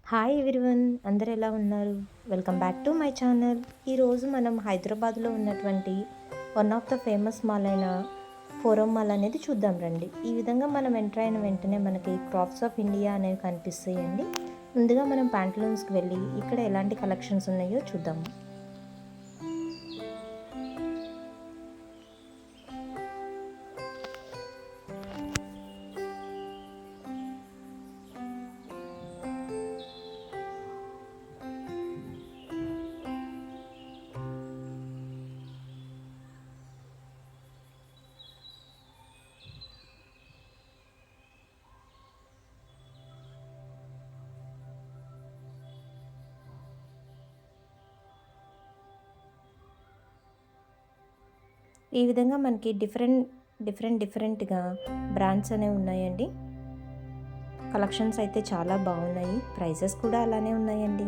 Hi everyone, అందరు ఎలా ఉన్నారు? Welcome back to my channel. ఈరోజు మనం హైదరాబాద్లో ఉన్నటువంటి one of the famous mall అయిన ఫోరం మాల్ అనేది చూద్దాం రండి. ఈ విధంగా మనం ఎంటర్ అయిన వెంటనే మనకి క్రాఫ్ట్స్ ఆఫ్ ఇండియా అనేవి కనిపిస్తాయండి. ముందుగా మనం ప్యాంట్లూన్స్కి వెళ్ళి ఇక్కడ ఎలాంటి కలెక్షన్స్ ఉన్నాయో చూద్దాము. ఈ విధంగా మనకి డిఫరెంట్గా బ్రాండ్స్ అనేవి ఉన్నాయండి. కలెక్షన్స్ అయితే చాలా బాగున్నాయి, ప్రైసెస్ కూడా అలానే ఉన్నాయండి.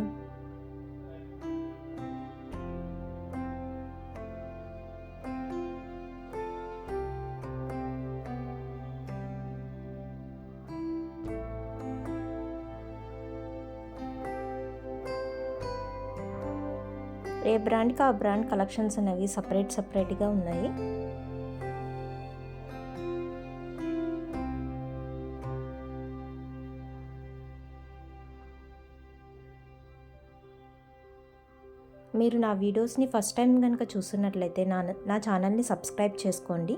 ఏ బ్రాండ్కి ఆ బ్రాండ్ కలెక్షన్స్ అనేవి సపరేట్గా ఉన్నాయి. మీరు నా వీడియోస్ని ఫస్ట్ టైం కనుక చూస్తున్నట్లయితే నా ఛానల్ని సబ్స్క్రైబ్ చేసుకోండి.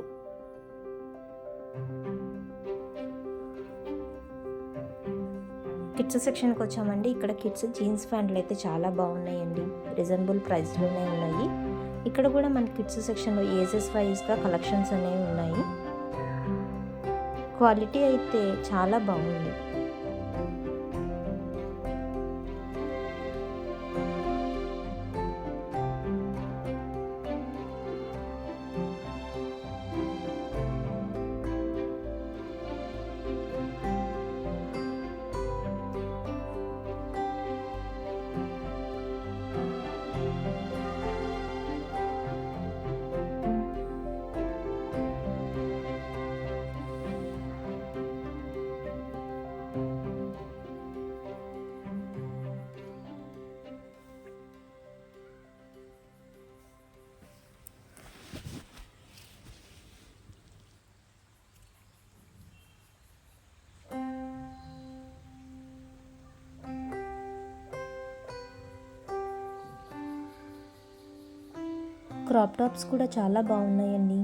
కిడ్స్ సెక్షన్కి వచ్చామండి. ఇక్కడ కిడ్స్ జీన్స్ ప్యాంట్లు అయితే చాలా బాగున్నాయండి, రీజనబుల్ ప్రైస్లోనే ఉన్నాయి. ఇక్కడ కూడా మన కిడ్స్ సెక్షన్లో ఏజెస్ వైజ్గా కలెక్షన్స్ అనేవి ఉన్నాయి. క్వాలిటీ అయితే చాలా బాగుంది. క్రాప్ టాప్స్ కూడా చాలా బాగున్నాయండి.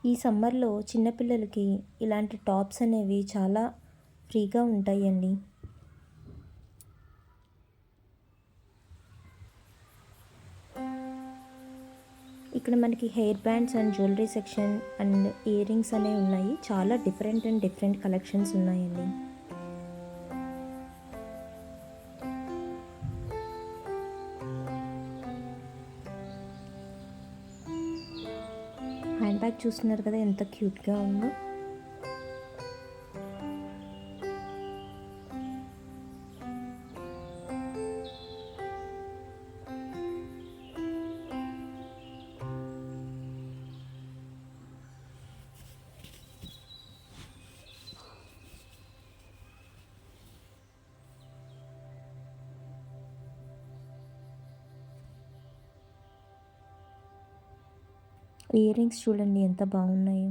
ఈ సమ్మర్లో చిన్నపిల్లలకి ఇలాంటి టాప్స్ అనేవి చాలా ఫ్రీగా ఉంటాయండి. ఇక్కడ మనకి hair bands and jewellery section and ear rings అనేవి ఉన్నాయి. చాలా డిఫరెంట్ కలెక్షన్స్ ఉన్నాయండి. హ్యాండ్ బ్యాగ్ చూస్తున్నారు కదా, ఎంత క్యూట్గా ఉందో. ఇయర్ రింగ్స్ చూడండి ఎంత బాగున్నాయో.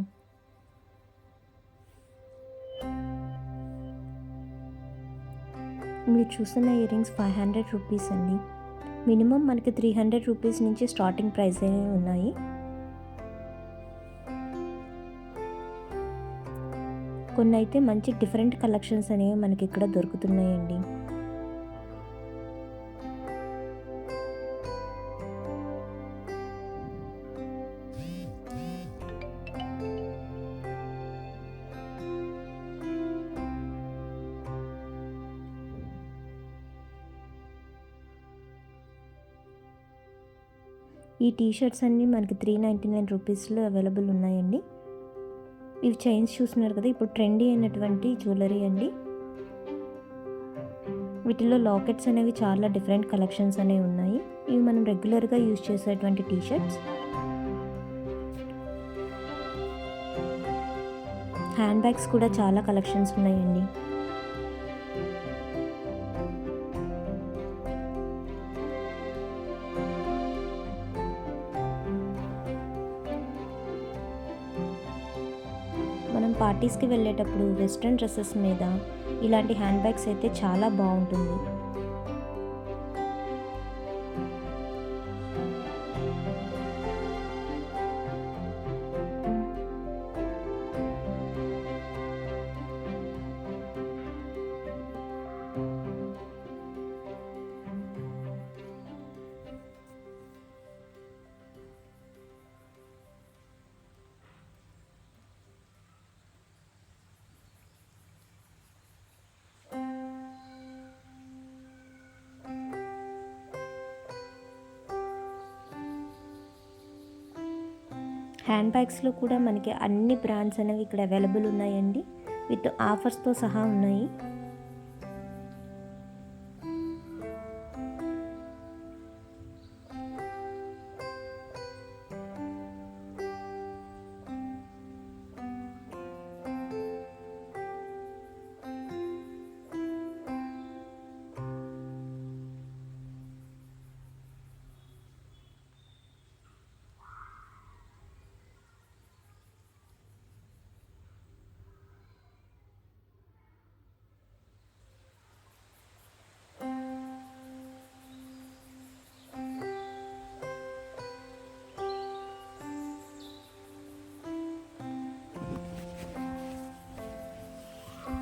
మీరు చూస్తున్న ఇయర్ రింగ్స్ 500 రూపీస్ అండి. మినిమం మనకి 300 రూపీస్ నుంచి స్టార్టింగ్ ప్రైస్ ఉన్నాయి. కొన్ని అయితే మంచి డిఫరెంట్ కలెక్షన్స్ అనేవి మనకి ఇక్కడ దొరుకుతున్నాయండి. ఈ టీ షర్ట్స్ అన్నీ మనకి 399 రూపీస్లో అవైలబుల్ ఉన్నాయండి. ఇవి చైన్స్ చూస్తున్నారు కదా, ఇప్పుడు ట్రెండీ అయినటువంటి జ్యువెలరీ అండి. వీటిలో లాకెట్స్ అనేవి చాలా డిఫరెంట్ కలెక్షన్స్ అనేవి ఉన్నాయి. ఇవి మనం రెగ్యులర్గా యూజ్ చేసేటువంటి టీ షర్ట్స్. హ్యాండ్ బ్యాగ్స్ కూడా చాలా కలెక్షన్స్ ఉన్నాయండి. మనం పార్టీస్కి వెళ్ళేటప్పుడు వెస్ట్రన్ డ్రెస్సెస్ మీద ఇలాంటి హ్యాండ్ బ్యాగ్స్ అయితే చాలా బాగుంటుంది. హ్యాండ్ బ్యాగ్స్లో కూడా మనకి అన్ని బ్రాండ్స్ అనేవి ఇక్కడ అవైలబుల్ ఉన్నాయండి. విత్ ఆఫర్స్తో సహా ఉన్నాయి.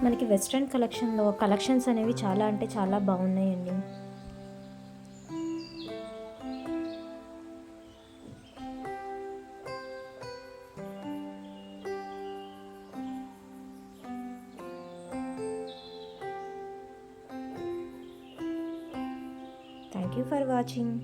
మనకి వెస్ట్రన్ కలెక్షన్లో కలెక్షన్స్ అనేవి చాలా అంటే చాలా బాగున్నాయండి. Thank you for watching.